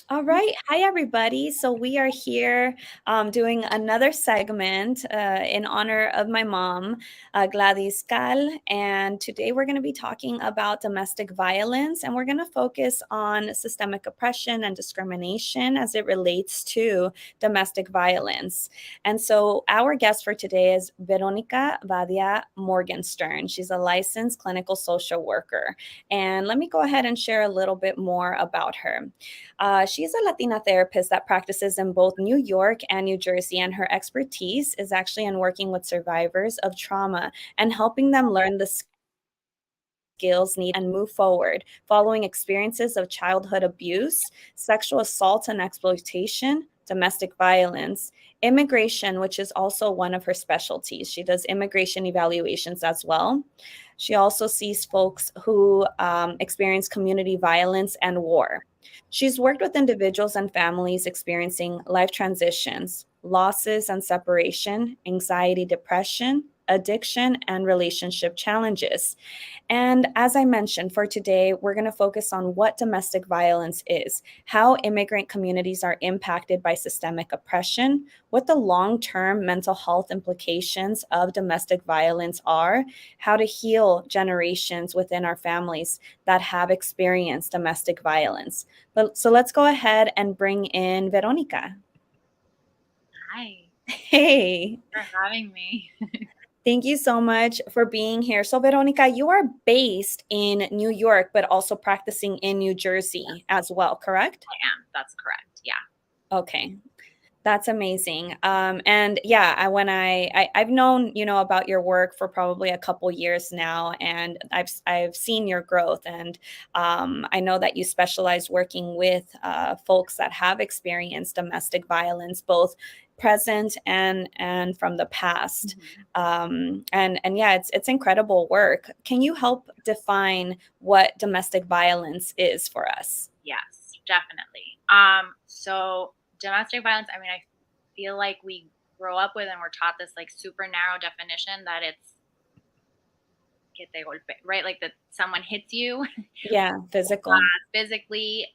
All right. Hi, everybody. So we are here doing another segment in honor of my mom, Gladys Cal. And today we're going to be talking about domestic violence, and we're going to focus on systemic oppression and discrimination as it relates to domestic violence. And so our guest for today is Veronica Vadía Morgenstern. She's a licensed clinical social worker. And let me go ahead and share a little bit more about her. She's a Latina therapist that practices in both New York and New Jersey, and her expertise is actually in working with survivors of trauma and helping them learn the skills needed and move forward following experiences of childhood abuse, sexual assault and exploitation, domestic violence, immigration, which is also one of her specialties. She does immigration evaluations as well. She also sees folks who experience community violence and war. She's worked with individuals and families experiencing life transitions, losses and separation, anxiety, depression, addiction, and relationship challenges. And as I mentioned, for today, we're going to focus on what domestic violence is, how immigrant communities are impacted by systemic oppression, what the long term mental health implications of domestic violence are, how to heal generations within our families that have experienced domestic violence. So let's go ahead and bring in Veronica. Hi, Hey. for having me. Thank you so much for being here. So, Veronica, you are based in New York, but also practicing in New Jersey as well, correct? I am. That's correct. Yeah. Okay, that's amazing. And yeah, I've known about your work for probably a couple years now, and I've seen your growth, and I know that you specialize working with folks that have experienced domestic violence, both present and from the past. And yeah, it's incredible work. Can you help define what domestic violence is for us? Yes, definitely. So domestic violence, I mean, I feel like we grow up with and we're taught this like super narrow definition that it's que te golpe, right? Like that someone hits you, Yeah, physical. physically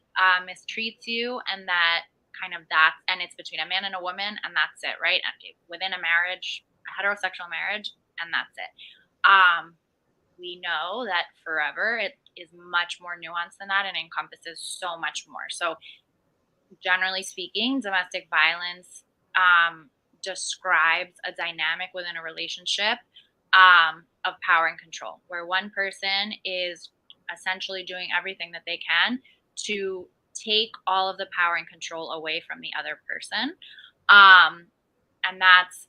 mistreats you, and that and it's between a man and a woman, and that's it, right? Within a marriage, a heterosexual marriage, and that's it. Um, we know that forever it is much more nuanced than that and encompasses so much more. So, generally speaking, domestic violence describes a dynamic within a relationship of power and control, where one person is essentially doing everything that they can to take all of the power and control away from the other person. Um, and that's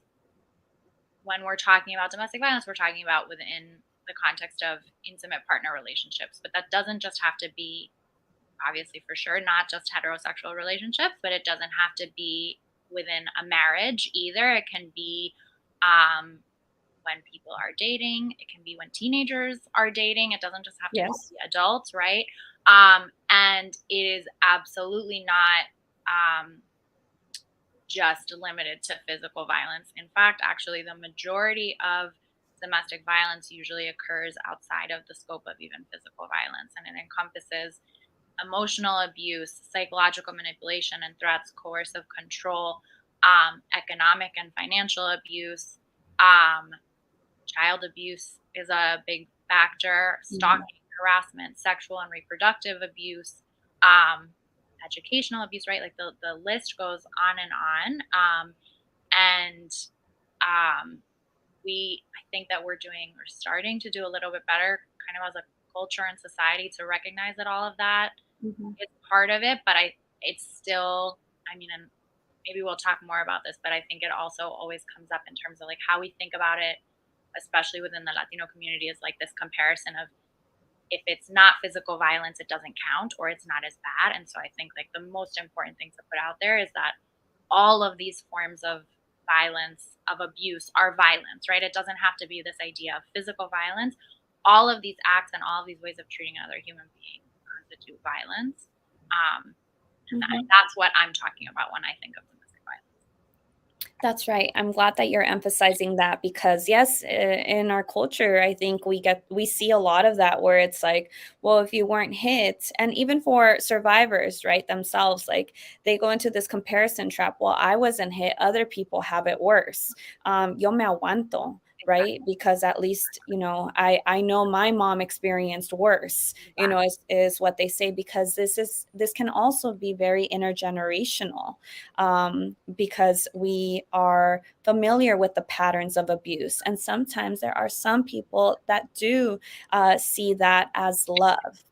when we're talking about domestic violence, we're talking about within the context of intimate partner relationships. But that doesn't just have to be, obviously, for sure, not just heterosexual relationships, but it doesn't have to be within a marriage either. It can be um, when people are dating, it can be when teenagers are dating. It doesn't just have to Yes. be adults, right? And it is absolutely not. Just limited to physical violence. In fact, actually, the majority of domestic violence usually occurs outside of the scope of even physical violence, and it encompasses emotional abuse, psychological manipulation and threats, coercive control, economic and financial abuse, um, child abuse is a big factor, Mhm. stalking, harassment, sexual and reproductive abuse, um, educational abuse, right? Like the list goes on and on. And um, I think that we're starting to do a little bit better kind of as a culture and society to recognize that all of that Mhm. is part of it. But it's still, I mean, and maybe we'll talk more about this, but I think it also always comes up in terms of like how we think about it, especially within the Latino community, is like this comparison of if it's not physical violence, it doesn't count or it's not as bad. And so I think like the most important thing to put out there is that all of these forms of violence, of abuse, are violence, right? It doesn't have to be this idea of physical violence. All of these acts and all of these ways of treating another human being constitute violence. Um, and Mhm. that's what I'm talking about when I think of domestic violence. That's right. I'm glad that you're emphasizing that because yes, in our culture, I think we see a lot of that where it's like, well, if you weren't hit, and even for survivors, right, themselves, like they go into this comparison trap. Well, I wasn't hit, other people have it worse. Yo me aguanto, right? Exactly. Because at least, I know my mom experienced worse, Exactly. is what they say, because this can also be very intergenerational, because we are familiar with the patterns of abuse. And sometimes there are some people that do see that as love.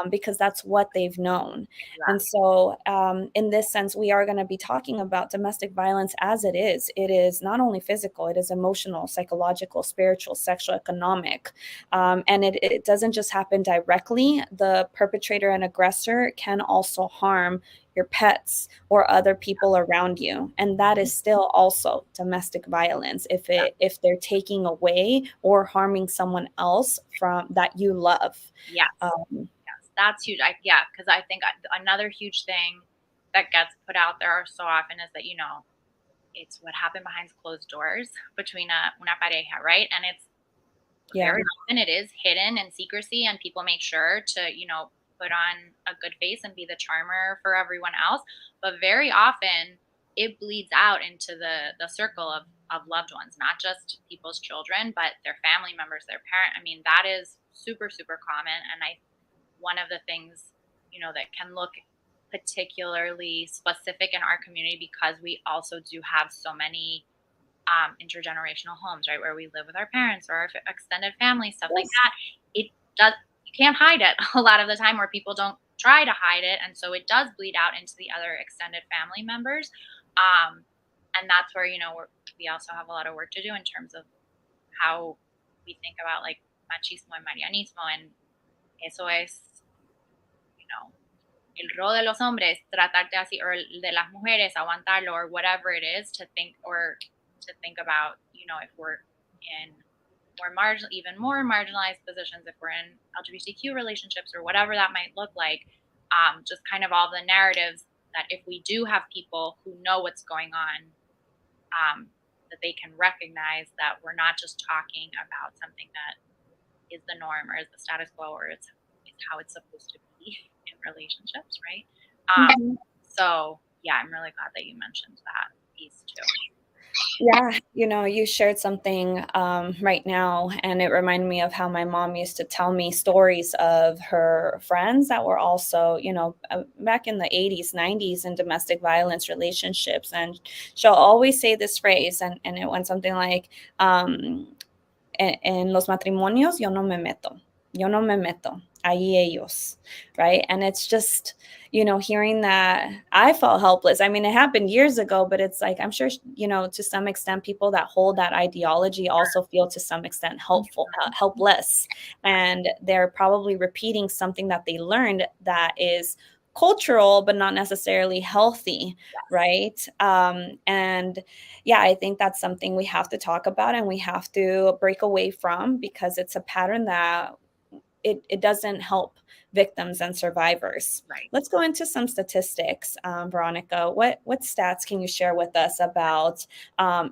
Because that's what they've known. And Exactly. so, in this sense, we are going to be talking about domestic violence as it is. It is not only physical, it is emotional, psychological, spiritual, sexual, economic. And it doesn't just happen directly. The perpetrator and aggressor can also harm your pets or other people around you, and that is still also domestic violence if they're taking away or harming someone else from that you love. Yes. um, Yes. That's huge. Yeah, because I think another huge thing that gets put out there so often is that, it's what happened behind closed doors between una pareja, right? And it's yeah. very often it is hidden in secrecy, and people make sure to, put on a good face and be the charmer for everyone else. But very often it bleeds out into the circle of loved ones, not just people's children, but their family members, their parent. I mean, that is super, super common. And one of the things, that can look particularly specific in our community, because we also do have so many intergenerational homes, right, where we live with our parents or our extended family, stuff like Yes. that. It does, you can't hide it a lot of the time, where people don't try to hide it, and so it does bleed out into the other extended family members. Um, and that's where, we also have a lot of work to do in terms of how we think about like machismo and marianismo, and eso es, el rol de los hombres, tratarte así, or el de las mujeres, aguantarlo, or whatever it is, to think about, if we're in even more marginalized positions, if we're in LGBTQ relationships or whatever that might look like, just kind of all the narratives that if we do have people who know what's going on, that they can recognize that we're not just talking about something that is the norm or is the status quo, or it's how it's supposed to be in relationships, right? Mhm. So yeah, I'm really glad that you mentioned that piece too. Yeah, you shared something right now, and it reminded me of how my mom used to tell me stories of her friends that were also, back in the 80s, 90s in domestic violence relationships. And she'll always say this phrase, and it went something like, en los matrimonios yo no me meto. Yo no me meto. Ahí ellos, right? And it's just, hearing that, I felt helpless. I mean, it happened years ago, but it's like, I'm sure, to some extent, people that hold that ideology also feel to some extent helpless. And they're probably repeating something that they learned that is cultural, but not necessarily healthy, Yes. right? And yeah, I think that's something we have to talk about and we have to break away from, because it's a pattern that it doesn't help victims and survivors. Right. Let's go into some statistics. Veronica, what stats can you share with us about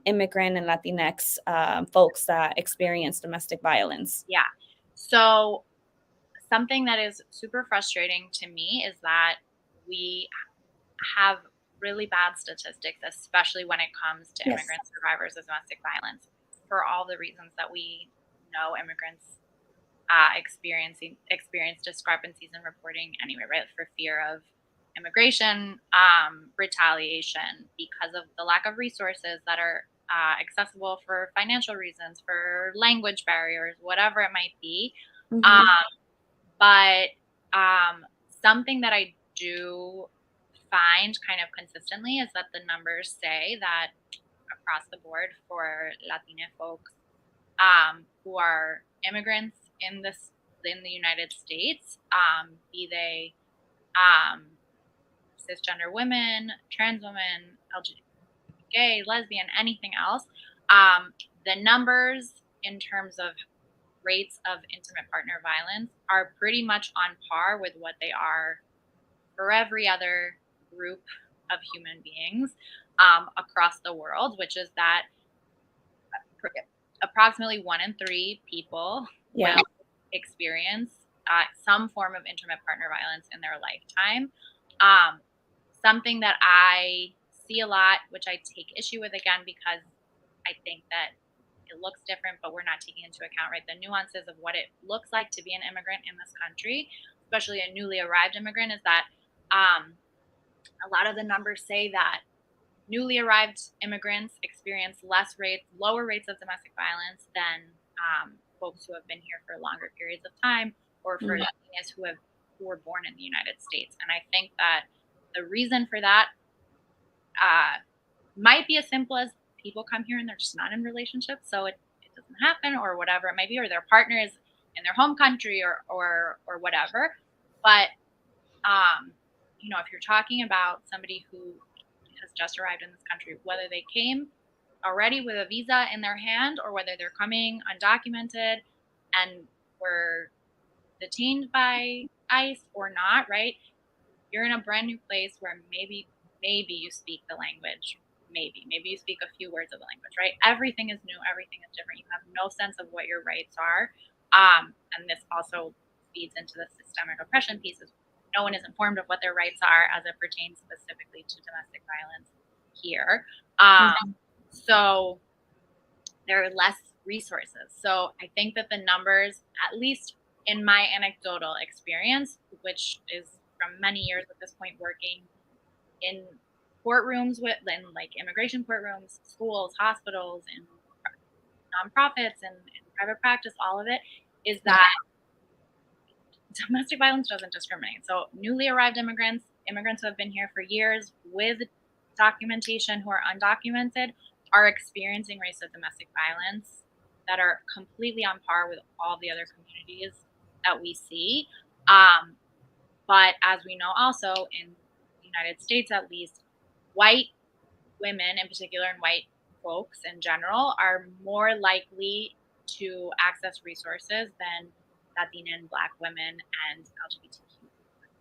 immigrant and Latinx folks that experience domestic violence? Yeah. So something that is super frustrating to me is that we have really bad statistics, especially when it comes to Yes. immigrant survivors of domestic violence, for all the reasons that we know immigrants experience discrepancies in reporting anyway, right? For fear of immigration retaliation, because of the lack of resources that are accessible, for financial reasons, for language barriers, whatever it might be. Um, Mm-hmm. but something that I do find kind of consistently is that the numbers say that across the board for Latina folks who are immigrants in the United States, be they um, cisgender women, trans women, LGBT, gay, lesbian, anything else, um, the numbers in terms of rates of intimate partner violence are pretty much on par with what they are for every other group of human beings. across the world, which is that approximately 1 in 3 people will experience some form of intimate partner violence in their lifetime. Something that I see a lot, which I take issue with again, because I think that it looks different, but we're not taking into account, right, the nuances of what it looks like to be an immigrant in this country, especially a newly arrived immigrant, is that a lot of the numbers say that newly arrived immigrants experience lower rates of domestic violence than folks who have been here for longer periods of time, or for Latinas who were born in the United States. And I think that the reason for that might be as simple as people come here and they're just not in relationships, so it doesn't happen, or whatever it might be, or their partner is in their home country, or whatever. But if you're talking about somebody who has just arrived in this country, whether they came already with a visa in their hand or whether they're coming undocumented and were detained by ICE or not, right? You're in a brand new place where maybe you speak the language. Maybe you speak a few words of the language, right? Everything is new. Everything is different. You have no sense of what your rights are. And this also feeds into the systemic oppression pieces. No one is informed of what their rights are as it pertains specifically to domestic violence here. So there are less resources. So I think that the numbers, at least in my anecdotal experience, which is from many years at this point working in courtrooms, in like immigration courtrooms, schools, hospitals, and nonprofits, and private practice, all of it, is that domestic violence doesn't discriminate. So newly arrived immigrants who have been here for years with documentation who are undocumented, are experiencing rates of domestic violence that are completely on par with all the other communities that we see. But as we know also, in the United States at least, white women in particular, and white folks in general, are more likely to access resources than Latina and Black women and the LGBTQ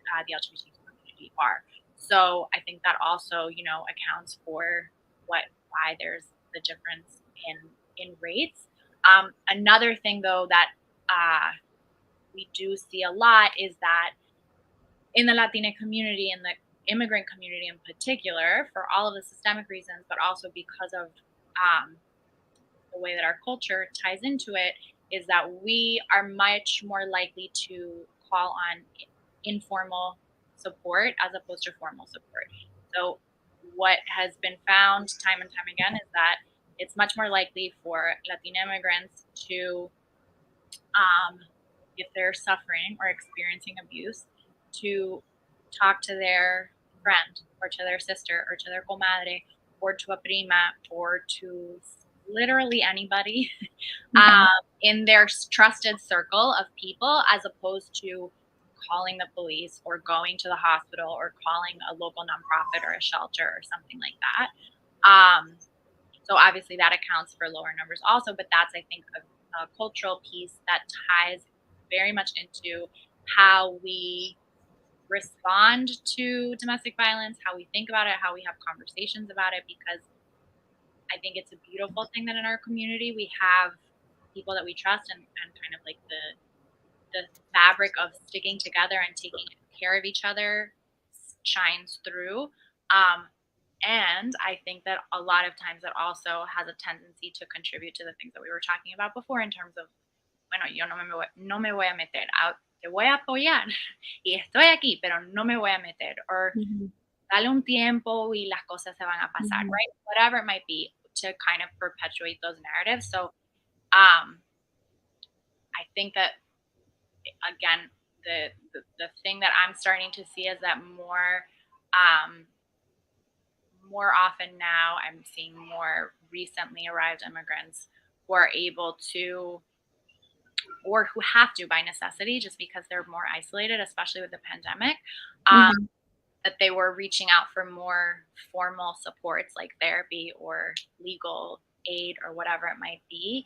community are. So I think that also, accounts for why there's the difference in rates. Another thing, though, that we do see a lot is that in the Latina community, in the immigrant community in particular, for all of the systemic reasons, but also because of the way that our culture ties into it, is that we are much more likely to call on informal support as opposed to formal support. So what has been found time and time again is that it's much more likely for Latina immigrants to, if they're suffering or experiencing abuse, to talk to their friend or to their sister or to their comadre or to a prima or to literally anybody in their trusted circle of people, as opposed to calling the police or going to the hospital or calling a local nonprofit or a shelter or something like that. So obviously that accounts for lower numbers also, but that's, I think, a cultural piece that ties very much into how we respond to domestic violence, how we think about it, how we have conversations about it, because I think it's a beautiful thing that in our community we have people that we trust, and kind of like the fabric of sticking together and taking care of each other shines through. And I think that a lot of times it also has a tendency to contribute to the things that we were talking about before, in terms of, bueno, yo no me voy a meter, te voy a apoyar y estoy aquí, pero no me voy a meter, or dale un tiempo y las cosas se van a pasar, right? Whatever it might be, to kind of perpetuate those narratives. So I think that, again, the thing that I'm starting to see is that more often now I'm seeing more recently arrived immigrants who are able to, or who have to by necessity, just because they're more isolated, especially with the pandemic, that they were reaching out for more formal supports like therapy or legal aid or whatever it might be,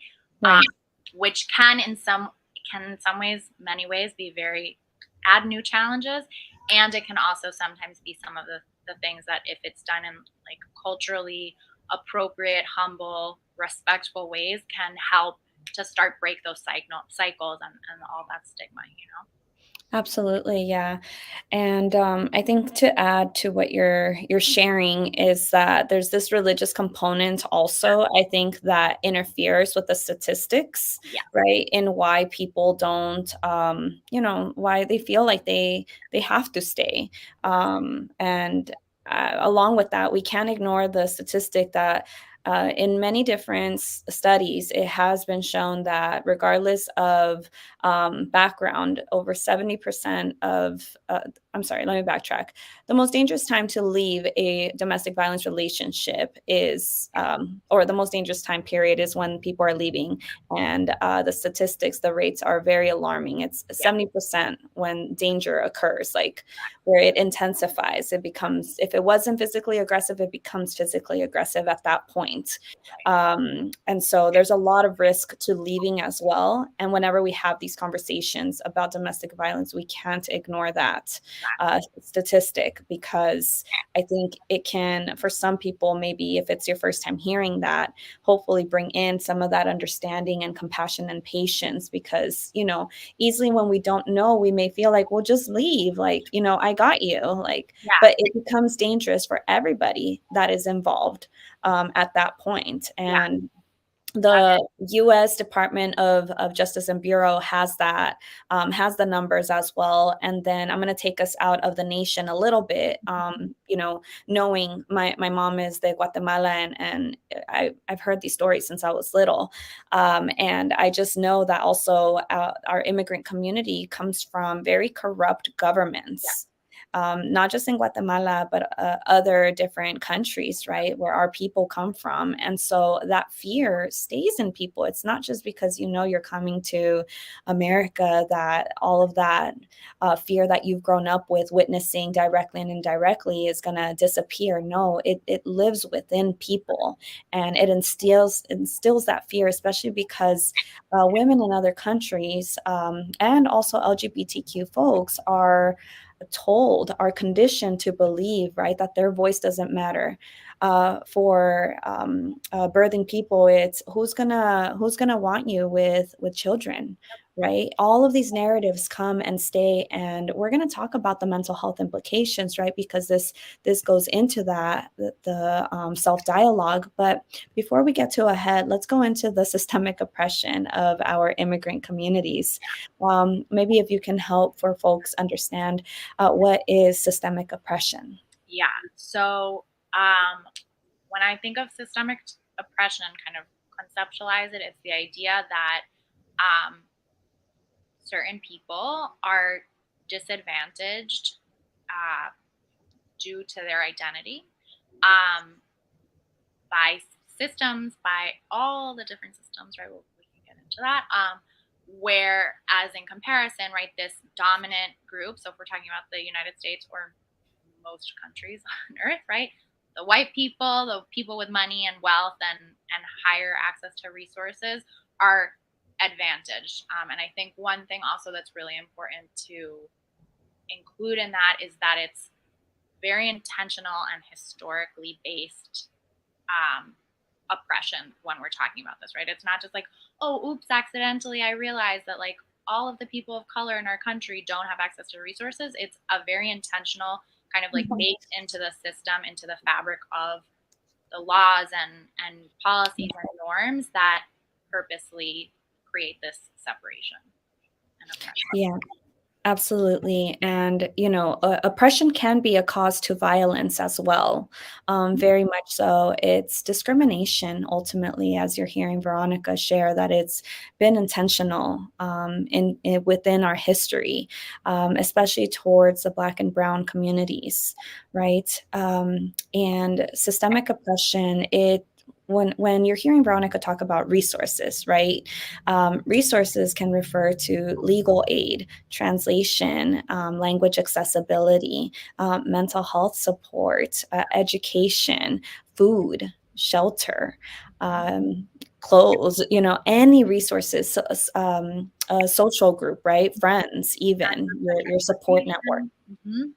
which can in some ways, many ways, add new challenges. And it can also sometimes be some of the things that, if it's done in like culturally appropriate, humble, respectful ways, can help to start break those cycles and all that stigma, you know? Absolutely, yeah. And I think to add to what you're sharing is that there's this religious component also, I think, that interferes with the statistics, Yeah. right? And why people don't, why they feel like they have to stay. And along with that, we can't ignore the statistic that in many different studies, it has been shown that regardless of background, over 70% of, I'm sorry, let me backtrack. The most dangerous time to leave a domestic violence relationship is, or the most dangerous time period is when people are leaving. And the statistics, the rates are very alarming. It's Yeah. 70% when danger occurs, like where it intensifies. It becomes, if it wasn't physically aggressive, it becomes physically aggressive at that point. And so there's a lot of risk to leaving as well. And whenever we have these conversations about domestic violence, we can't ignore that statistic, because I think it can, for some people, maybe if it's your first time hearing that, hopefully bring in some of that understanding and compassion and patience, because, easily when we don't know, we may feel like, well, just leave. Like, I got you. Like, Yeah. but it becomes dangerous for everybody that is involved at that point. Yeah. And the U.S. Department of Justice and Bureau has that, has the numbers as well. And then I'm going to take us out of the nation a little bit. Knowing my mom is de Guatemala, and I've heard these stories since I was little, and I just know that also our immigrant community comes from very corrupt governments. Not just in Guatemala, but other different countries, right, where our people come from. And so that fear stays in people. It's not just because you're coming to America that all of that fear that you've grown up with witnessing directly and indirectly is going to disappear. No, it lives within people, and it instills that fear, especially because women in other countries, and also LGBTQ folks are conditioned to believe, right, that their voice doesn't matter. For birthing people, it's who's gonna want you with children, right? All of these narratives come and stay, and we're gonna talk about the mental health implications, right? Because this goes into that the self dialogue. But before we get to ahead, let's go into the systemic oppression of our immigrant communities. Maybe if you can help for folks understand what is systemic oppression. Yeah. So when I think of systemic oppression and kind of conceptualize it, it's the idea that um, certain people are disadvantaged uh, due to their identity, um, by systems, by all the different systems, right? We can get into that. Whereas in comparison, right, this dominant group, so if we're talking about the United States or most countries on earth, right, the white people, the people with money and wealth and higher access to resources are advantaged. And I think one thing also that's really important to include in that is that it's very intentional and historically based oppression when we're talking about this, right? It's not just like, oh, oops, accidentally, I realized that like all of the people of color in our country don't have access to resources. It's a very intentional kind of like baked into the system, into the fabric of the laws and policies and norms that purposely create this separation and oppression. Yeah. Absolutely. And, oppression can be a cause to violence as well. Very much so. It's discrimination, ultimately, as you're hearing Veronica share, that it's been intentional within our history, especially towards the Black and Brown communities, right? And systemic oppression, when you're hearing Veronica talk about resources, right? Resources can refer to legal aid, translation, language accessibility, mental health support, education, food, shelter, clothes, any resources, a social group, right? Friends, even your support network. Mm-hmm.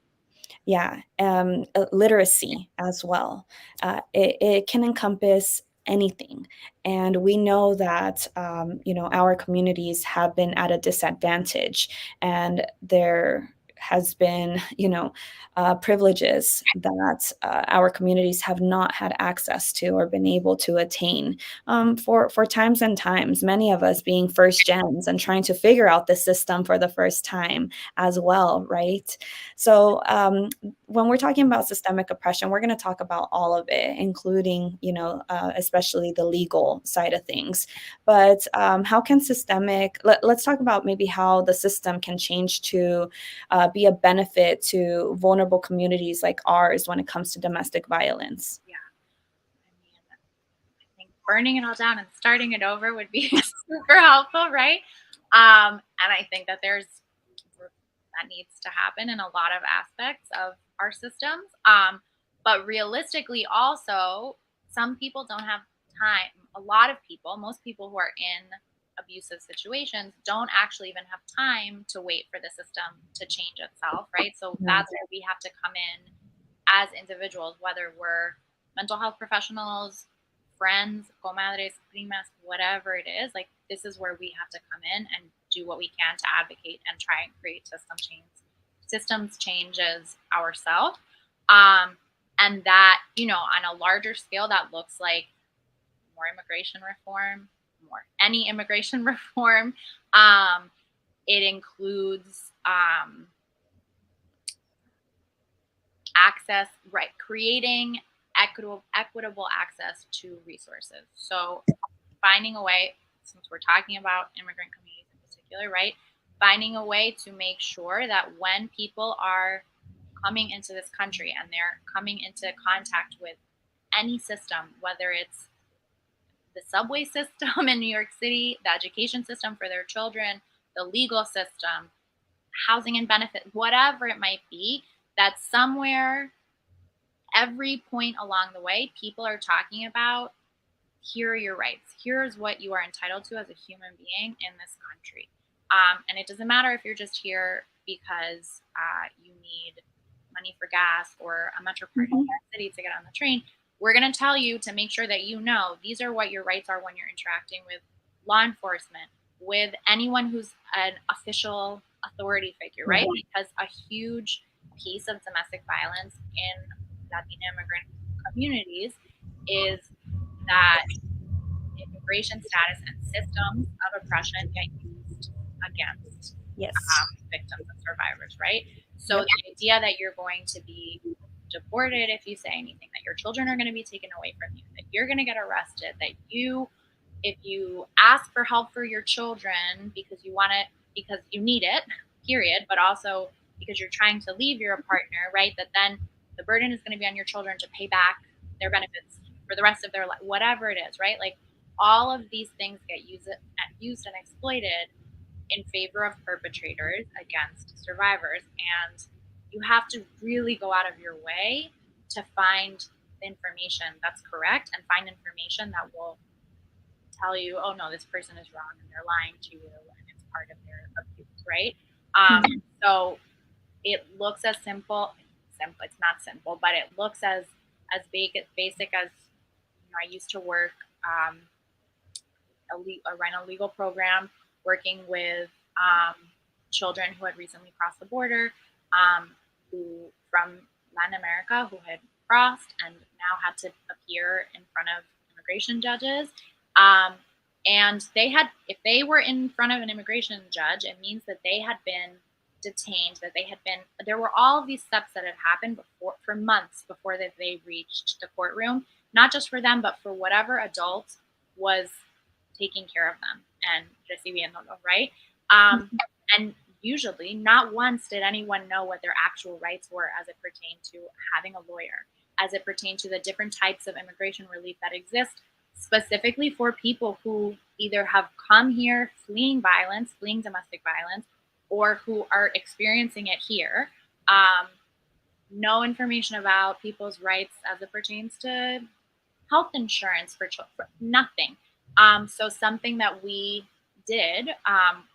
Literacy as well. It can encompass anything. And we know that, our communities have been at a disadvantage, and there has been, privileges that our communities have not had access to or been able to attain for times and times, many of us being first gens and trying to figure out the system for the first time as well, right? So when we're talking about systemic oppression, we're going to talk about all of it, including, especially the legal side of things. But how can let's talk about maybe how the system can change to be a benefit to vulnerable communities like ours when it comes to domestic violence. Yeah. I think burning it all down and starting it over would be super helpful, right? And I think that that needs to happen in a lot of aspects of our systems. But realistically, also, some people don't have time. A lot of people, most people who are in abusive situations, don't actually even have time to wait for the system to change itself, right? So that's where we have to come in as individuals, whether we're mental health professionals, friends, comadres, primas, whatever it is. Like, this is where we have to come in and do what we can to advocate and try and create systems changes ourselves. And that, on a larger scale, that looks like more immigration reform, any immigration reform. It includes access, right? Creating equitable access to resources. So finding a way, since we're talking about immigrant communities in particular, right? Finding a way to make sure that when people are coming into this country and they're coming into contact with any system, whether it's the subway system in New York City, the education system for their children, the legal system, housing and benefit, whatever it might be, that somewhere, every point along the way, people are talking about, here are your rights. Here's what you are entitled to as a human being in this country. And it doesn't matter if you're just here because you need money for gas or a metro card in New York City to get on the train. We're going to tell you to make sure that these are what your rights are when you're interacting with law enforcement, with anyone who's an official authority figure, right? Because a huge piece of domestic violence in Latina immigrant communities is that immigration status and systems of oppression get used against victims and survivors, right? So the idea that you're going to be deported if you say anything, that your children are going to be taken away from you, that you're going to get arrested, that if you ask for help for your children because you want it, because you need it, period, but also because you're trying to leave your partner, right? That then the burden is going to be on your children to pay back their benefits for the rest of their life, whatever it is, right? Like, all of these things get used and exploited in favor of perpetrators against survivors. And you have to really go out of your way to find the information that's correct and find information that will tell you, oh no, this person is wrong and they're lying to you and it's part of their abuse, right? So it looks as simple. It's not simple, but it looks as basic as, I used to work run a legal program working with children who had recently crossed the border, who from Latin America, who had crossed and now had to appear in front of immigration judges. And if they were in front of an immigration judge, it means that they had been detained, there were all of these steps that had happened for months before that they reached the courtroom, not just for them, but for whatever adult was taking care of them and recibiéndolo, right? And usually not once did anyone know what their actual rights were as it pertained to having a lawyer, as it pertained to the different types of immigration relief that exist specifically for people who either have come here fleeing domestic violence, or who are experiencing it here. No information about people's rights as it pertains to health insurance for children, nothing. So something that we did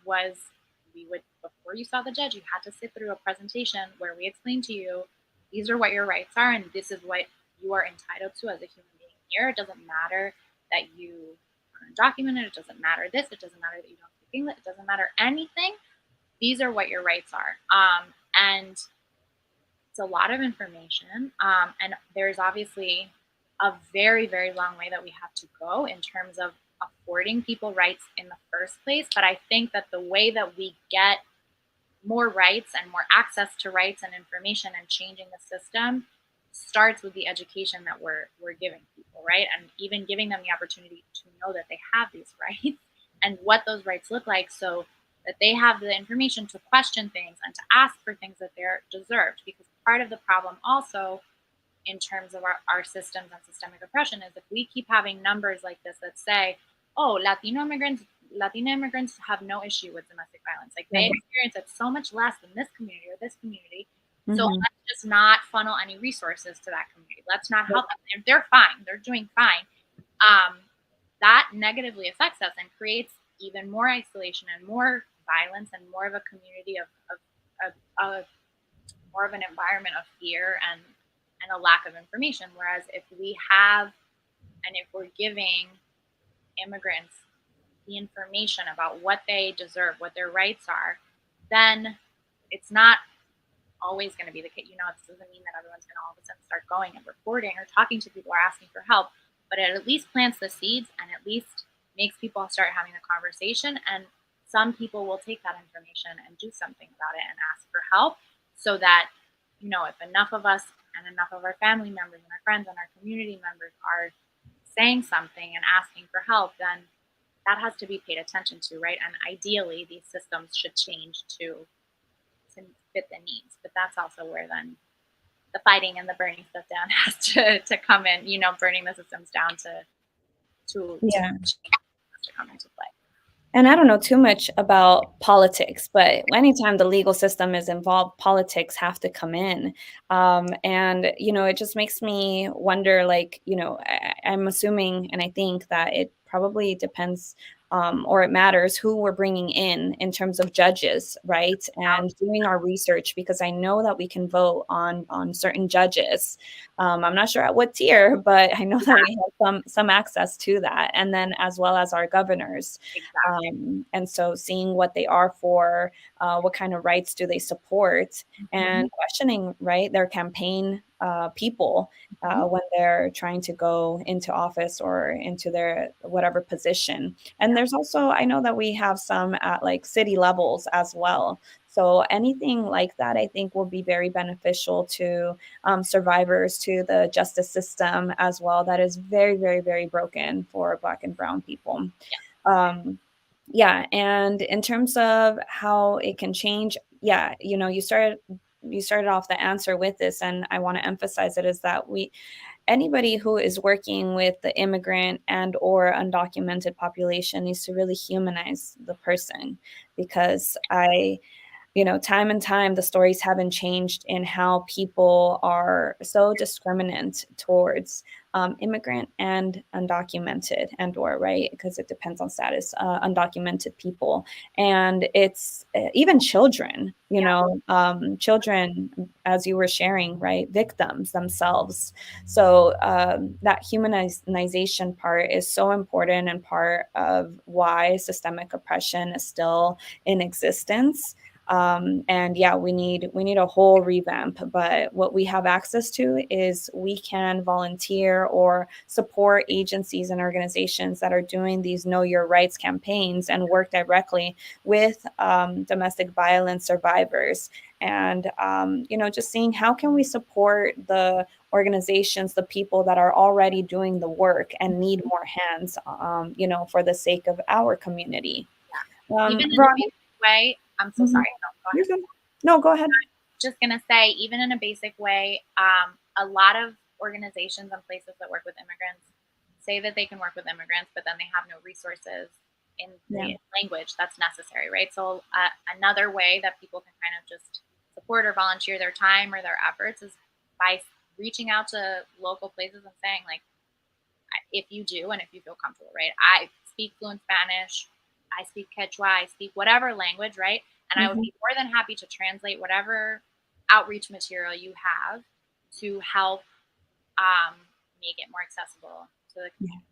was, before you saw the judge, you had to sit through a presentation where we explained to you these are what your rights are, and this is what you are entitled to as a human being here. It doesn't matter that you are undocumented. It doesn't matter this. It doesn't matter that you don't speak English. It doesn't matter anything. These are what your rights are. And it's a lot of information. And there's obviously a very, very long way that we have to go in terms of affording people rights in the first place. But I think that the way that we get more rights and more access to rights and information and changing the system starts with the education that we're giving people, right? And even giving them the opportunity to know that they have these rights and what those rights look like, so that they have the information to question things and to ask for things that they're deserved. Because part of the problem also in terms of our systems and systemic oppression is if we keep having numbers like this that say, oh, Latina immigrants have no issue with domestic violence. Like they experience it so much less than this community or this community. So let's just not funnel any resources to that community. Let's not help them. They're fine. They're doing fine. That negatively affects us and creates even more isolation and more violence and more of a community of more of an environment of fear and a lack of information. Whereas if we have, and if we're giving immigrants the information about what they deserve, what their rights are, then it's not always going to be the case. You know, it doesn't mean that everyone's going to all of a sudden start going and reporting or talking to people or asking for help, but it at least plants the seeds and at least makes people start having the conversation. And some people will take that information and do something about it and ask for help, so that, you know, if enough of us and enough of our family members and our friends and our community members are saying something and asking for help, then that has to be paid attention to, right? And ideally, these systems should change to fit the needs. But that's also where then the fighting and the burning stuff down has to come in, you know, burning the systems down to come into play. And I don't know too much about politics, but anytime the legal system is involved, politics have to come in. And, you know, it just makes me wonder, like, you know, I'm assuming, and I think that it probably depends, or it matters who we're bringing in terms of judges, right? And doing our research, because I know that we can vote on certain judges. I'm not sure at what tier, but I know that we have some access to that. And then as well as our governors. Exactly. And so seeing what they are for, what kind of rights do they support, and questioning, right, their campaign people when they're trying to go into office or into their whatever position. And there's also, I know that we have some at like city levels as well. So anything like that, I think, will be very beneficial to survivors, to the justice system as well. That is very, very, very broken for Black and Brown people. Yeah, and in terms of how it can change, yeah, you know, you started off the answer with this, and I want to emphasize it, is that anybody who is working with the immigrant and or undocumented population needs to really humanize the person, because you know, time and time, the stories haven't changed in how people are so discriminant towards immigrant and undocumented and or, right, because it depends on status, undocumented people. And it's even children, you know, children, as you were sharing, right, victims themselves. So that humanization part is so important, and part of why systemic oppression is still in existence. And yeah, we need a whole revamp. But what we have access to is we can volunteer or support agencies and organizations that are doing these Know Your Rights campaigns and work directly with domestic violence survivors. And you know, just seeing how can we support the organizations, the people that are already doing the work and need more hands, you know, for the sake of our community. Even in a basic way, I'm so sorry. No, go ahead. No, go ahead. Just gonna say, even in a basic way, a lot of organizations and places that work with immigrants say that they can work with immigrants, but then they have no resources in the language that's necessary, right? So another way that people can kind of just support or volunteer their time or their efforts is by reaching out to local places and saying, like, if you do and if you feel comfortable, right? I speak fluent Spanish, I speak Quechua, I speak whatever language, right? And I would be more than happy to translate whatever outreach material you have to help make it more accessible to the community.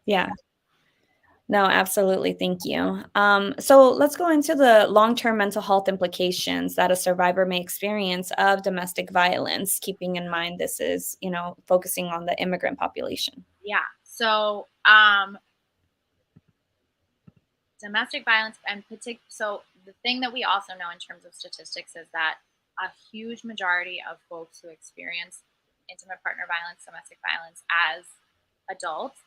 Yeah. No, absolutely. Thank you. So let's go into the long-term mental health implications that a survivor may experience of domestic violence, keeping in mind this is, focusing on the immigrant population. Yeah. So domestic violence so the thing that we also know in terms of statistics is that a huge majority of folks who experience intimate partner violence, domestic violence as adults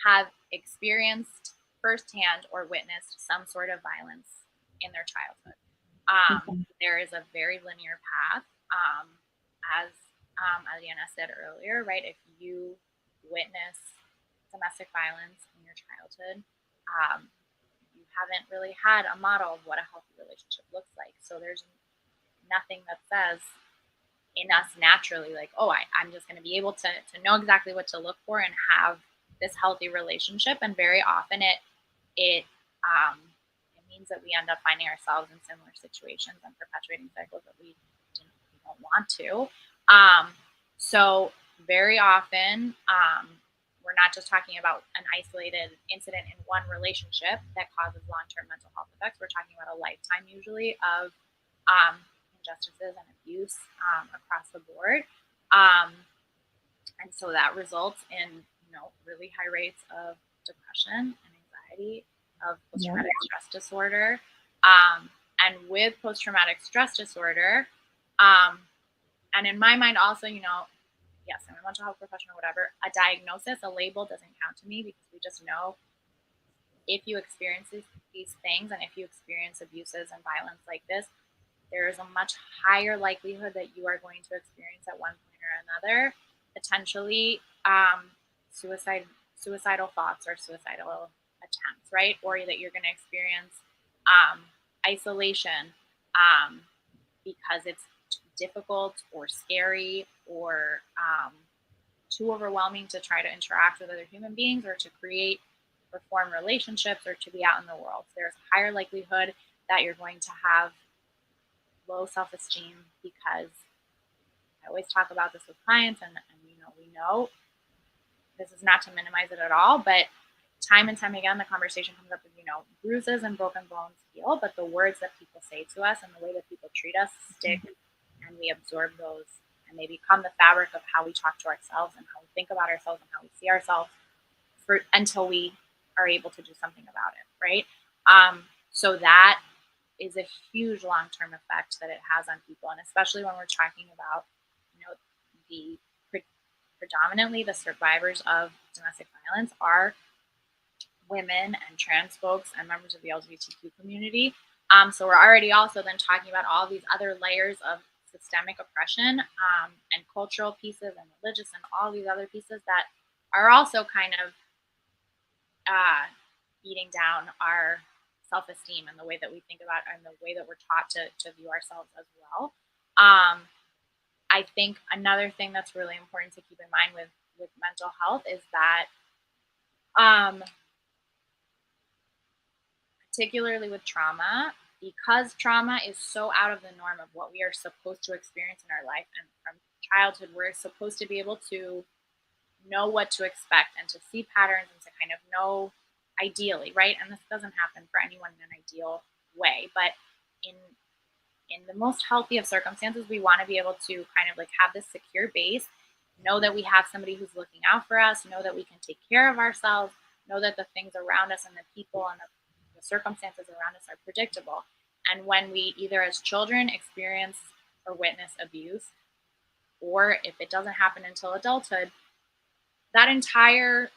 have experienced firsthand or witnessed some sort of violence in their childhood. Mhm. There is a very linear path, as Adriana said earlier, right? If you witness domestic violence in your childhood, um, you haven't really had a model of what a healthy relationship looks like. So there's nothing that says in us naturally, like, oh, I'm just going to be able to know exactly what to look for and have this healthy relationship. And very often it um, it means that we end up finding ourselves in similar situations and perpetuating cycles that we don't want to. So very often, we're not just talking about an isolated incident in one relationship that causes long-term mental health effects. We're talking about a lifetime usually of injustices and abuse across the board. And so that results in, really high rates of depression and anxiety, of post-traumatic stress disorder. And with post-traumatic stress disorder, and in my mind also, yes, I'm a mental health professional, whatever, a diagnosis, a label doesn't count to me, because we just know if you experience these things, and if you experience abuses and violence like this, there is a much higher likelihood that you are going to experience at one point or another, potentially suicidal thoughts or suicidal attempts, right? Or that you're going to experience isolation because it's difficult or scary or too overwhelming to try to interact with other human beings or to create or form relationships or to be out in the world. There's a higher likelihood that you're going to have low self-esteem, because I always talk about this with clients, and we know this is not to minimize it at all, but time and time again, the conversation comes up with, bruises and broken bones heal, but the words that people say to us and the way that people treat us stick, and we absorb those, and they become the fabric of how we talk to ourselves and how we think about ourselves and how we see ourselves until we are able to do something about it, right? So that is a huge long-term effect that it has on people, and especially when we're talking about, the predominantly the survivors of domestic violence are women and trans folks and members of the LGBTQ community. So we're already also then talking about all these other layers of systemic oppression and cultural pieces and religious and all these other pieces that are also kind of beating down our self-esteem and the way that we think about and the way that we're taught to view ourselves as well. I think another thing that's really important to keep in mind with mental health is that particularly with trauma, because trauma is so out of the norm of what we are supposed to experience in our life, and from childhood we're supposed to be able to know what to expect and to see patterns and to kind of know ideally, right? And this doesn't happen for anyone in an ideal way, but in the most healthy of circumstances, we want to be able to kind of like have this secure base, know that we have somebody who's looking out for us, know that we can take care of ourselves, know that the things around us and the people and the circumstances around us are predictable. And when we either as children experience or witness abuse, or if it doesn't happen until adulthood, that entire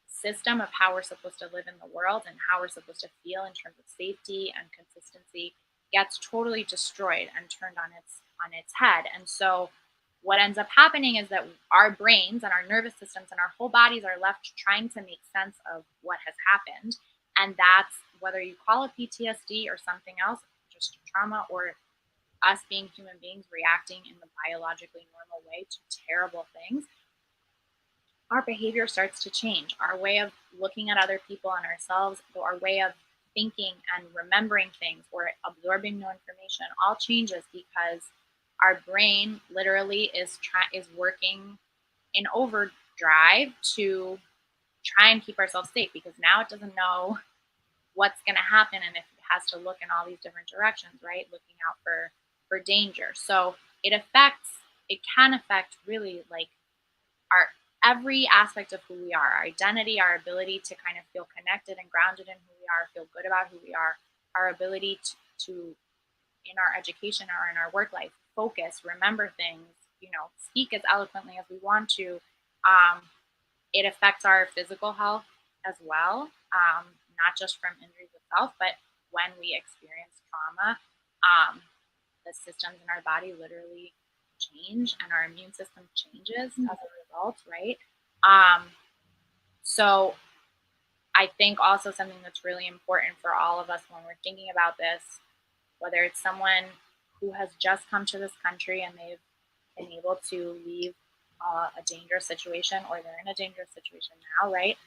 system of how we're supposed to live in the world and how we're supposed to feel in terms of safety and consistency gets totally destroyed and turned on its head. And so what ends up happening is that our brains and our nervous systems and our whole bodies are left trying to make sense of what has happened. And that's, whether you call it PTSD or something else, just trauma, or us being human beings reacting in the biologically normal way to terrible things, our behavior starts to change. Our way of looking at other people and ourselves, our way of thinking and remembering things or absorbing new information all changes, because our brain literally is working in overdrive to try and keep ourselves safe, because now it doesn't know what's going to happen, and if it has to look in all these different directions, right? Looking out for danger. So it can affect really like our every aspect of who we are, our identity, our ability to kind of feel connected and grounded in who we are, feel good about who we are, our ability to in our education or in our work life, focus, remember things, speak as eloquently as we want to. It affects our physical health as well, not just from injuries itself, but when we experience trauma, the systems in our body literally change, and our immune system changes as a result, right? So I think also something that's really important for all of us when we're thinking about this, whether it's someone who has just come to this country and they've been able to leave a dangerous situation, or they're in a dangerous situation now, right?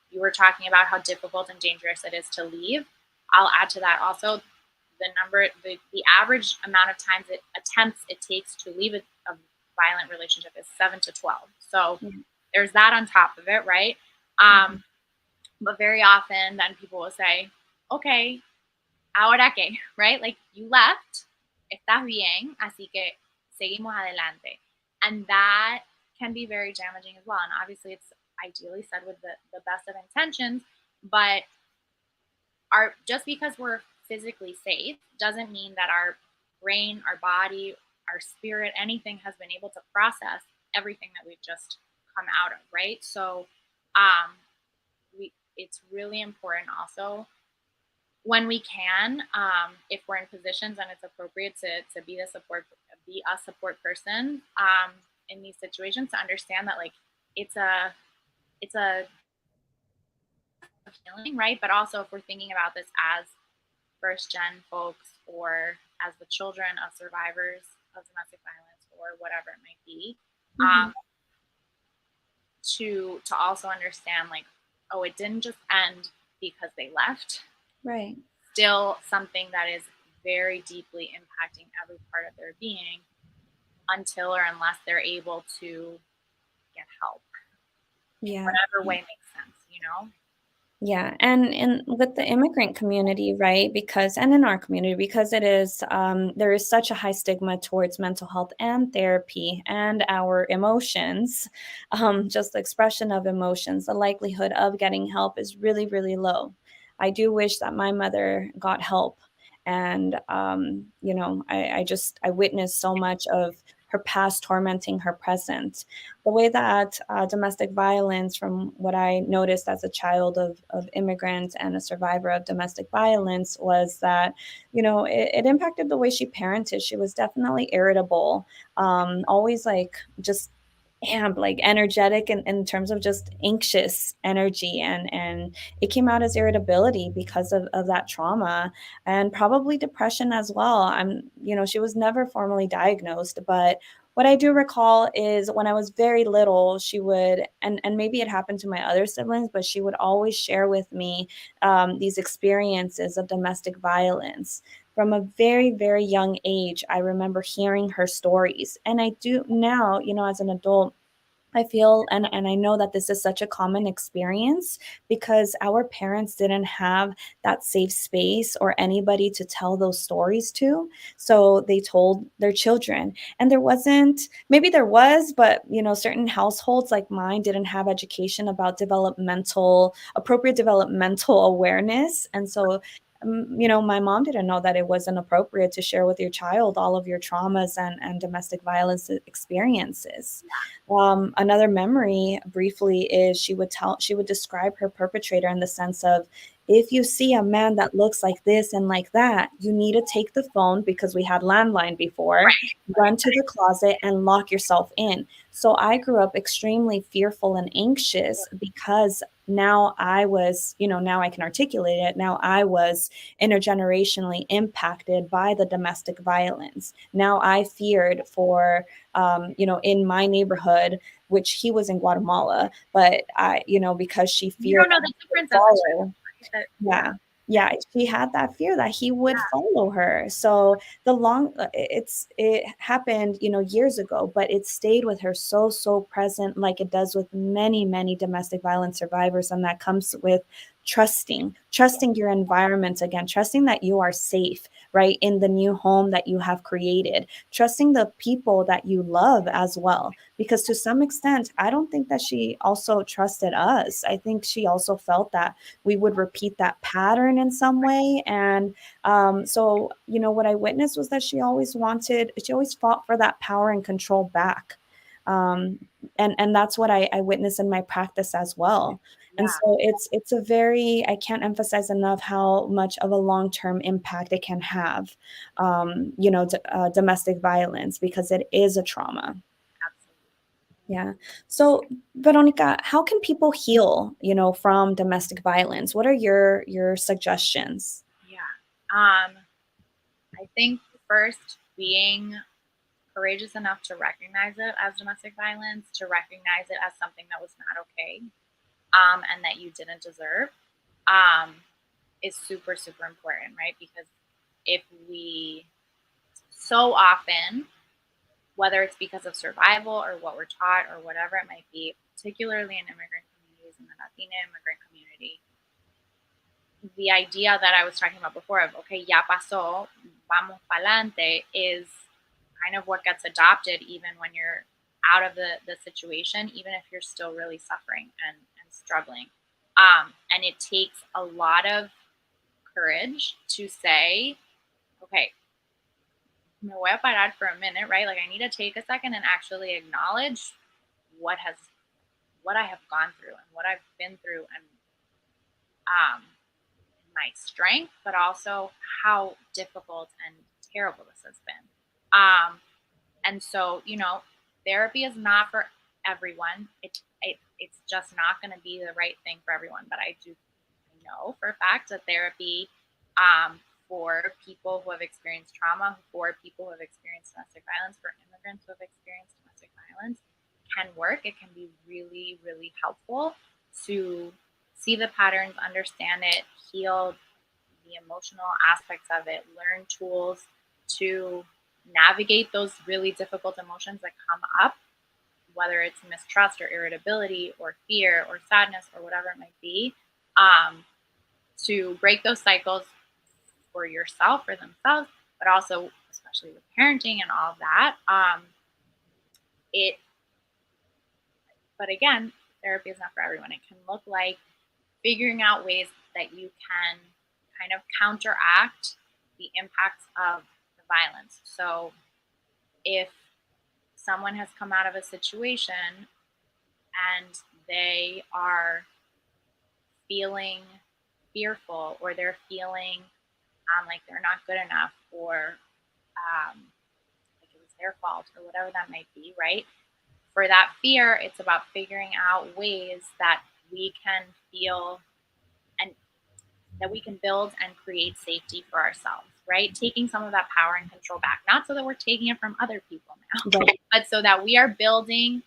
You were talking about how difficult and dangerous it is to leave. I'll add to that also the average amount of attempts it takes to leave a violent relationship is 7 to 12. So there's that on top of it, right? But very often then people will say, okay, ahora qué, right? Like, you left, está bien, así que seguimos adelante. And that can be very damaging as well. And obviously it's ideally said with the best of intentions, but just because we're physically safe doesn't mean that our brain, our body, our spirit, anything has been able to process everything that we've just come out of, right? So it's really important also, when we can, if we're in positions and it's appropriate to be a support person in these situations, to understand that like it's a healing, right? But also, if we're thinking about this as first gen folks, or as the children of survivors of domestic violence, or whatever it might be, to also understand like, oh, it didn't just end because they left. Right. Still something that is very deeply impacting every part of their being, until or unless they're able to get help. Yeah. Whatever way makes sense, Yeah, and with the immigrant community, right? And in our community, because it is, there is such a high stigma towards mental health and therapy and our emotions, just the expression of emotions, the likelihood of getting help is really, really low. I do wish that my mother got help, and I witnessed so much of her past tormenting her present. The way that domestic violence, from what I noticed as a child of immigrants and a survivor of domestic violence, was that, it impacted the way she parented. She was definitely irritable, always like just like energetic in terms of just anxious energy, and it came out as irritability because of that trauma, and probably depression as well. She was never formally diagnosed, but what I do recall is when I was very little, she would, and maybe it happened to my other siblings, but she would always share with me these experiences of domestic violence. From a very, very young age, I remember hearing her stories. And I do now, as an adult, I feel and I know that this is such a common experience because our parents didn't have that safe space or anybody to tell those stories to. So they told their children. And maybe there was, but certain households like mine didn't have education about appropriate developmental awareness. And so my mom didn't know that it wasn't appropriate to share with your child all of your traumas and domestic violence experiences. Another memory briefly is she would describe her perpetrator in the sense of, if you see a man that looks like this and like that, you need to take the phone, because we had landline before, run to the closet and lock yourself in. So I grew up extremely fearful and anxious because now I was, now I can articulate it. Now I was intergenerationally impacted by the domestic violence. Now I feared for, in my neighborhood, which he was in Guatemala, but because she feared. You don't know the difference. Yeah. Yeah, she had that fear that he would follow her. So it happened, years ago, but it stayed with her so present, like it does with many domestic violence survivors. And that comes with trusting your environment again, trusting that you are safe, right, in the new home that you have created, trusting the people that you love as well. Because to some extent, I don't think that she also trusted us. I think she also felt that we would repeat that pattern in some way. And so, what I witnessed was that she always fought for that power and control back. And that's what I witnessed in my practice as well. And Yeah, so it's a very, I can't emphasize enough how much of a long-term impact it can have, domestic violence, because it is a trauma. absolutely. Yeah. So, Veronica, how can people heal, from domestic violence? What are your suggestions? Yeah. I think first being courageous enough to recognize it as domestic violence, to recognize it as something that was not okay, and that you didn't deserve, um, is super important, right? Because if we so often, whether it's because of survival or what we're taught or whatever it might be, particularly in immigrant communities, in the Latina immigrant community, the idea that I was talking about before of, okay, ya pasó, vamos pa'lante, is kind of what gets adopted even when you're out of the situation, even if you're still really suffering and struggling. And it takes a lot of courage to say, okay, me voy a parar for a minute, right? Like I need to take a second and actually acknowledge what has what I have gone through and what I've been through, and um my strength, but also how difficult and terrible this has been. And so, therapy is not for everyone. It's just not going to be the right thing for everyone. But I know for a fact that therapy, for people who have experienced trauma, for people who have experienced domestic violence, for immigrants who have experienced domestic violence, can work. It can be really helpful to see the patterns, understand it, heal the emotional aspects of it, learn tools to navigate those really difficult emotions that come up, whether it's mistrust or irritability or fear or sadness or whatever it might be, um, to break those cycles for yourself, for themselves, but also, especially with parenting and all of that. It, but again, therapy is not for everyone. It can look like figuring out ways that you can kind of counteract the impacts of the violence. So if someone has come out of a situation and they are feeling fearful, or they're feeling like they're not good enough, or like it was their fault or whatever that might be, right? For that fear, it's about figuring out ways that we can feel and that we can build and create safety for ourselves, right? Taking some of that power and control back, not so that we're taking it from other people now, Right. but so that we are building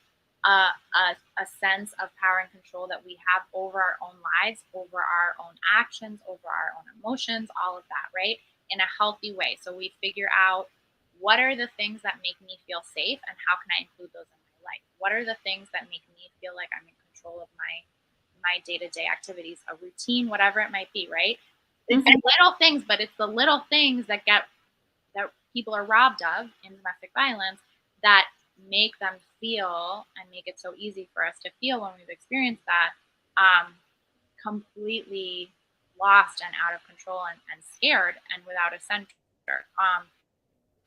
a sense of power and control that we have over our own lives, over our own actions, over our own emotions, all of that, right? In a healthy way. So we figure out, what are the things that make me feel safe, and how can I include those in my life? What are the things that make me feel like I'm in control of my day-to-day activities, a routine, whatever it might be, right? It's little things, but it's the little things that people are robbed of in domestic violence that make them feel, and make it so easy for us to feel when we've experienced that, completely lost and out of control, and scared and without a center.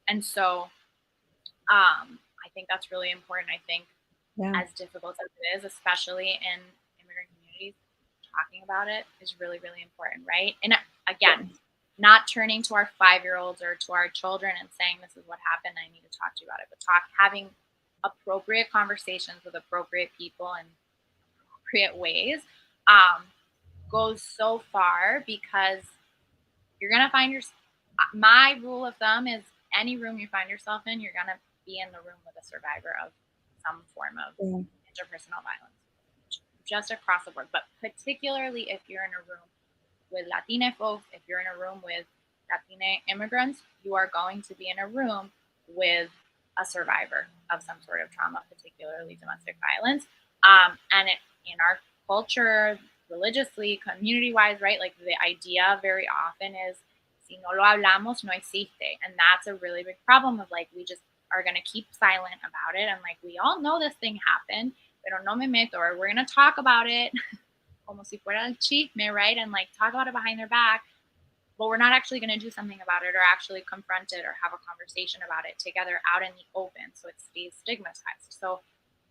And so I think that's really important. I think, Yeah. as difficult as it is, especially in immigrant communities, talking about it is really important, right? And again, not turning to our 5-year-olds or to our children and saying, this is what happened, I need to talk to you about it, but having appropriate conversations with appropriate people in appropriate ways, goes so far, because you're going to find my rule of thumb is, any room you find yourself in, you're going to be in the room with a survivor of some form of Yeah. interpersonal violence, just across the board. But particularly if you're in a room with Latina folks, if you're in a room with Latina immigrants, you are going to be in a room with a survivor of some sort of trauma, particularly domestic violence. In our culture, religiously, community-wise, right? Like the idea very often is, si no lo hablamos, no existe. And that's a really big problem of like, we just are going to keep silent about it. And like, we all know this thing happened, pero no me meto, or we're going to talk about it como si fuera el chisme, right? And like talk about it behind their back, but we're not actually going to do something about it or actually confront it or have a conversation about it together out in the open, so it stays stigmatized. So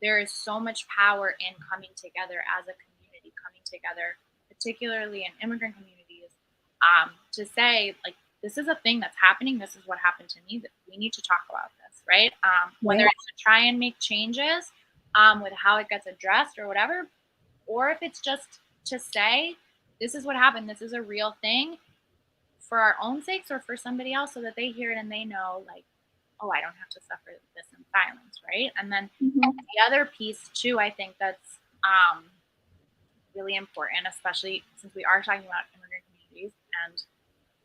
there is so much power in coming together as a community, coming together, particularly in immigrant communities, to say, like, this is a thing that's happening. This is what happened to me. That we need to talk about this, right? Whether it's to try and make changes with how it gets addressed or whatever, or if it's just to say, this is what happened. This is a real thing for our own sakes or for somebody else, so that they hear it and they know, like, oh, I don't have to suffer this in silence, right? And then the other piece too, I think that's really important, especially since we are talking about immigrant communities and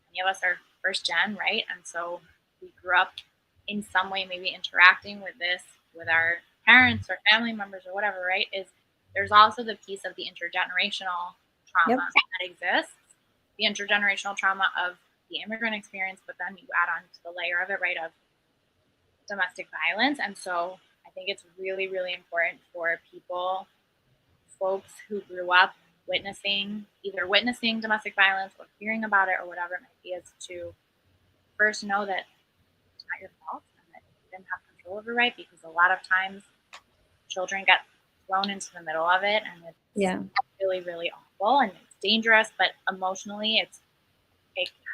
many of us are first gen, right? And so we grew up in some way maybe interacting with this with our parents or family members or whatever, right? Is there's also the piece of the intergenerational trauma that exists, the intergenerational trauma of the immigrant experience, but then you add on to the layer of it, right, of domestic violence. And so I think it's really, really important for people, folks who grew up either witnessing domestic violence or hearing about it or whatever it might be, is to first know that it's not your fault and that you didn't have control over, right? Because a lot of times children get thrown into the middle of it, and it's really, really awful and it's dangerous, but emotionally it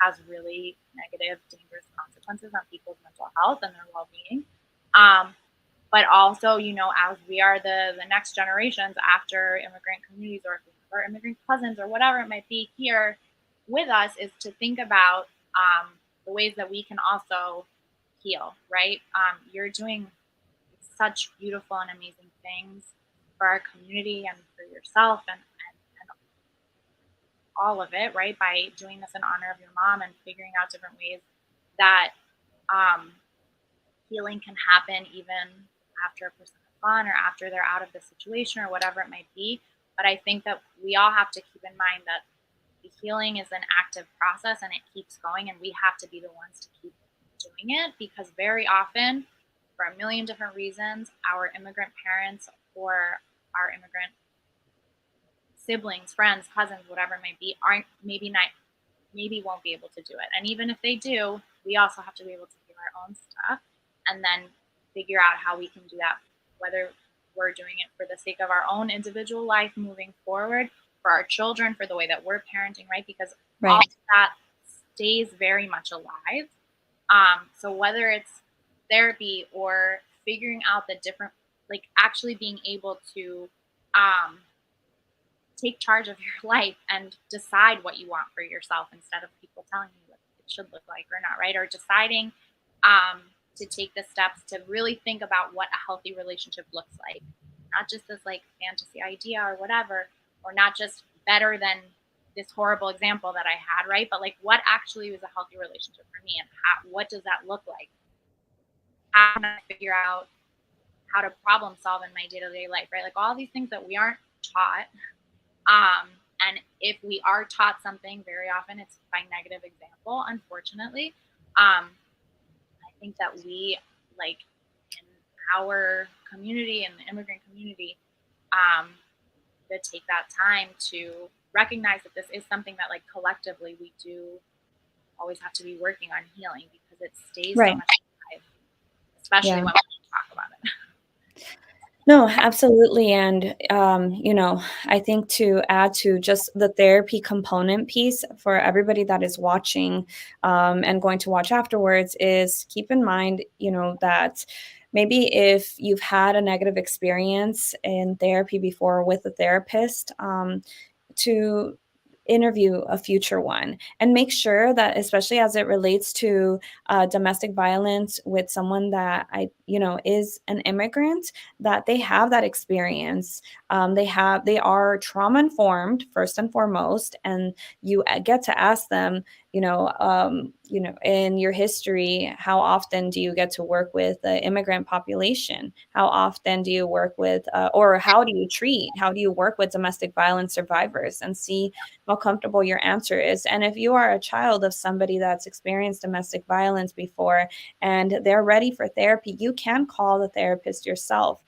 has really negative, dangerous consequences on people's mental health and their well-being. But also, you know, as we are the next generations after immigrant communities, or if we have our immigrant cousins or whatever it might be here with us, is to think about the ways that we can also heal, right? You're doing such beautiful and amazing things for our community and for yourself and all of it, right? By doing this in honor of your mom and figuring out different ways that healing can happen even after a person is gone or after they're out of the situation or whatever it might be. But I think that we all have to keep in mind that the healing is an active process and it keeps going, and we have to be the ones to keep doing it, because very often, for a million different reasons, our immigrant parents or our immigrant siblings, friends, cousins, whatever it might be, maybe won't be able to do it. And even if they do, we also have to be able to do our own stuff and then figure out how we can do that, whether we're doing it for the sake of our own individual life moving forward, for our children, for the way that we're parenting, right? Because all of that stays very much alive. So whether it's therapy or figuring out the different, like actually being able to take charge of your life and decide what you want for yourself instead of people telling you what it should look like or not, right? Or deciding to take the steps to really think about what a healthy relationship looks like, not just this like fantasy idea or whatever, or not just better than this horrible example that I had, right? But like, what actually was a healthy relationship for me, and what does that look like? How can I figure out how to problem solve in my day-to-day life, right? Like all these things that we aren't taught. And if we are taught something, very often it's by negative example, unfortunately. I think that we, like in our community and the immigrant community, to take that time to recognize that this is something that like collectively we do always have to be working on healing, because it stays so much alive, especially when we talk about it. No, absolutely. And, you know, I think to add to just the therapy component piece for everybody that is watching and going to watch afterwards, is keep in mind, you know, that maybe if you've had a negative experience in therapy before with a therapist, to interview a future one, and make sure that, especially as it relates to domestic violence with someone that is an immigrant, that they have that experience. They are trauma informed first and foremost, and you get to ask them, in your history, how often do you get to work with the immigrant population? How often do you work with, or how do you work with domestic violence survivors, and see how comfortable your answer is. And if you are a child of somebody that's experienced domestic violence before and they're ready for therapy, you can call the therapist yourself.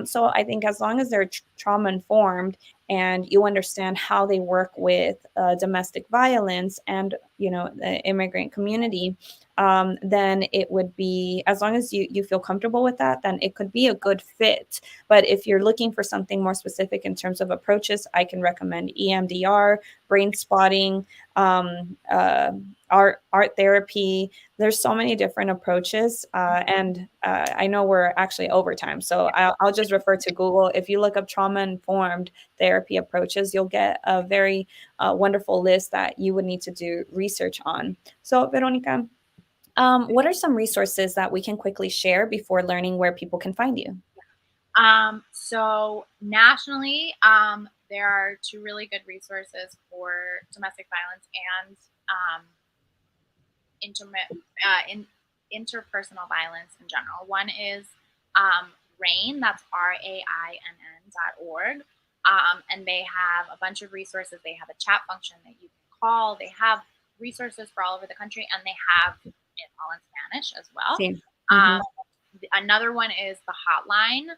So I think as long as they're trauma informed and you understand how they work with domestic violence and the immigrant community, then it would be, as long as you feel comfortable with that, then it could be a good fit. But if you're looking for something more specific in terms of approaches, I can recommend EMDR, brain spotting, art therapy. There's so many different approaches, and I know we're actually over time, so I'll just refer to Google. If you look up trauma informed therapy approaches, you'll get a very wonderful list that you would need to do research on. So, Veronica, what are some resources that we can quickly share before learning where people can find you? So nationally, there are two really good resources for domestic violence and interpersonal violence in general. One is RAINN, that's RAINN.org. And they have a bunch of resources. They have a chat function that you can call. They have resources for all over the country, and they have it all in Spanish as well. Another one is the hotline.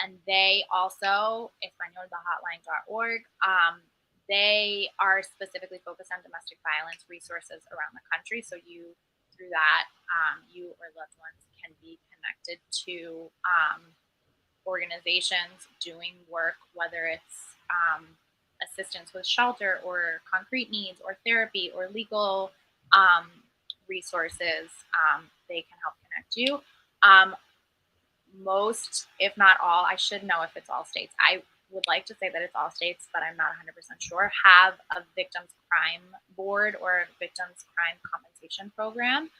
And they also, españolthehotline.org, they are specifically focused on domestic violence resources around the country. So through that, you or loved ones can be connected to organizations doing work, whether it's assistance with shelter or concrete needs or therapy or legal resources. They can help connect you. Most, if not all, I should know if it's all states. I would like to say that it's all states, but I'm not 100% sure, have a victims crime board or a victims crime compensation program.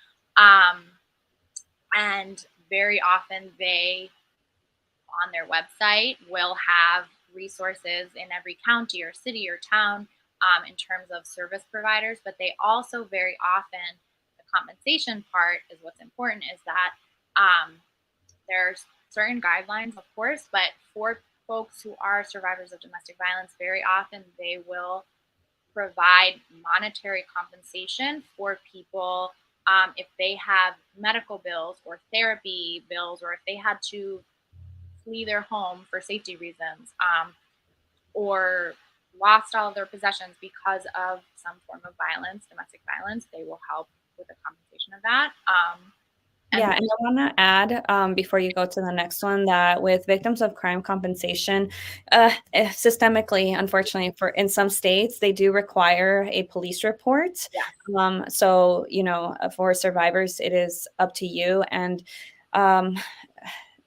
And very often they, on their website, will have resources in every county or city or town in terms of service providers. But they also very often, the compensation part is what's important, is that there's certain guidelines, of course, but for folks who are survivors of domestic violence, very often they will provide monetary compensation for people if they have medical bills or therapy bills, or if they had to flee their home for safety reasons, or lost all of their possessions because of some form of violence, domestic violence. They will help with the compensation of that. And I want to add, before you go to the next one, that with victims of crime compensation, systemically, unfortunately, in some states, they do require a police report. Yeah. So, for survivors, it is up to you. And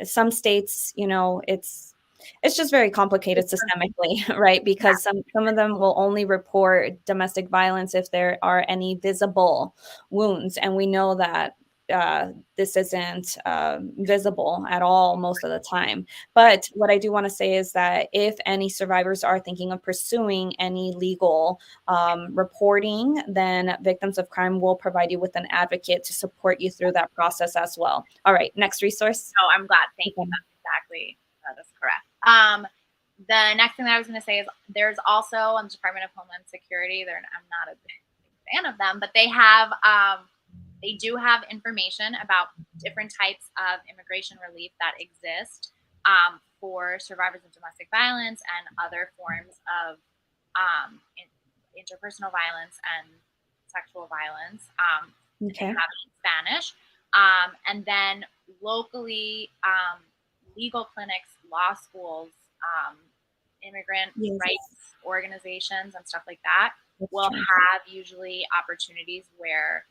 some states, it's just very complicated systemically, right? Because some of them will only report domestic violence if there are any visible wounds. And we know that this isn't visible at all most of the time. But what I do want to say is that if any survivors are thinking of pursuing any legal reporting, then victims of crime will provide you with an advocate to support you through that process as well. All right, next resource. Oh, I'm glad. Thank you. That's exactly, that is correct. The next thing that I was going to say is there's also on the Department of Homeland Security, I'm not a big fan of them, but they do have information about different types of immigration relief that exist for survivors of domestic violence and other forms of interpersonal violence and sexual violence. They have it in Spanish. And then locally, legal clinics, law schools, immigrant rights organizations and stuff like that will have usually opportunities where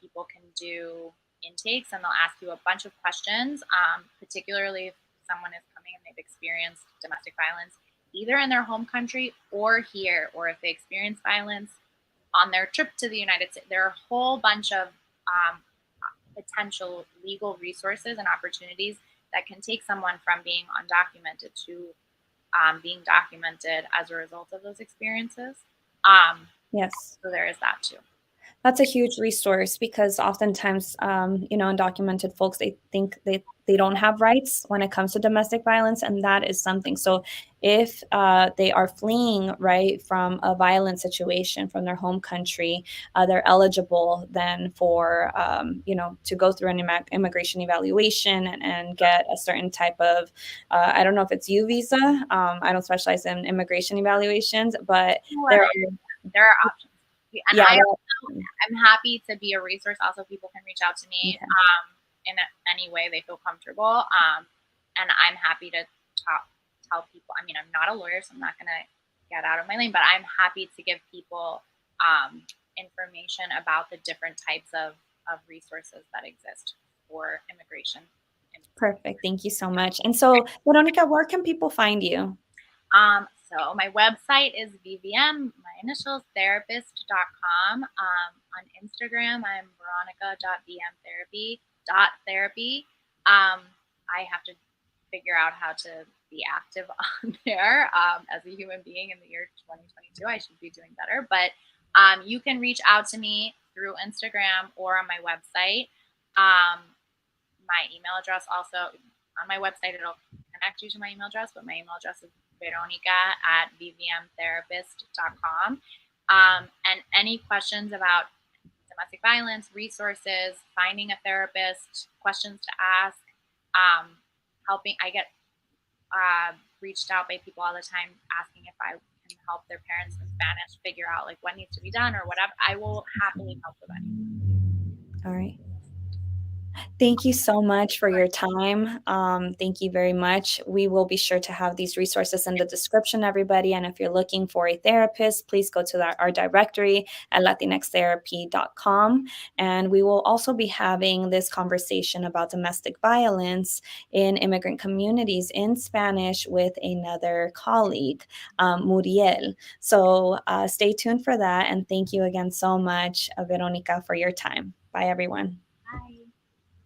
people can do intakes, and they'll ask you a bunch of questions, particularly if someone is coming and they've experienced domestic violence. either in their home country or here, or if they experience violence on their trip to the United States. There are a whole bunch of potential legal resources and opportunities that can take someone from being undocumented to being documented as a result of those experiences. Yes. So there is that too. That's a huge resource because oftentimes, undocumented folks, they think they don't have rights when it comes to domestic violence, and that is something. So if they are fleeing, right, from a violent situation from their home country, they're eligible then for, to go through an immigration evaluation and get a certain type of, I don't know if it's U visa. I don't specialize in immigration evaluations, but there are options. And yeah, I'm happy to be a resource. Also, people can reach out to me okay. In any way they feel comfortable. And I'm happy to tell people. I mean, I'm not a lawyer, so I'm not going to get out of my lane, but I'm happy to give people information about the different types of resources that exist for immigration. Perfect. Thank you so much. And so, Veronica, where can people find you? So my website is VVM, my initials, therapist.com. On Instagram, I'm veronica.vmtherapy.therapy. I have to figure out how to be active on there. As a human being in the year 2022, I should be doing better. But you can reach out to me through Instagram or on my website. My email address also, on my website, it'll connect you to my email address, but my email address is veronica@vvmtherapist.com. And any questions about domestic violence, resources, finding a therapist, questions to ask, helping. I get reached out by people all the time asking if I can help their parents in Spanish figure out like what needs to be done or whatever. I will happily help with anything. All right. Thank you so much for your time. Thank you very much. We will be sure to have these resources in the description, everybody. And if you're looking for a therapist, please go to our directory at latinxtherapy.com. And we will also be having this conversation about domestic violence in immigrant communities in Spanish with another colleague, Muriel. So stay tuned for that. And thank you again so much, Veronica, for your time. Bye, everyone. Bye.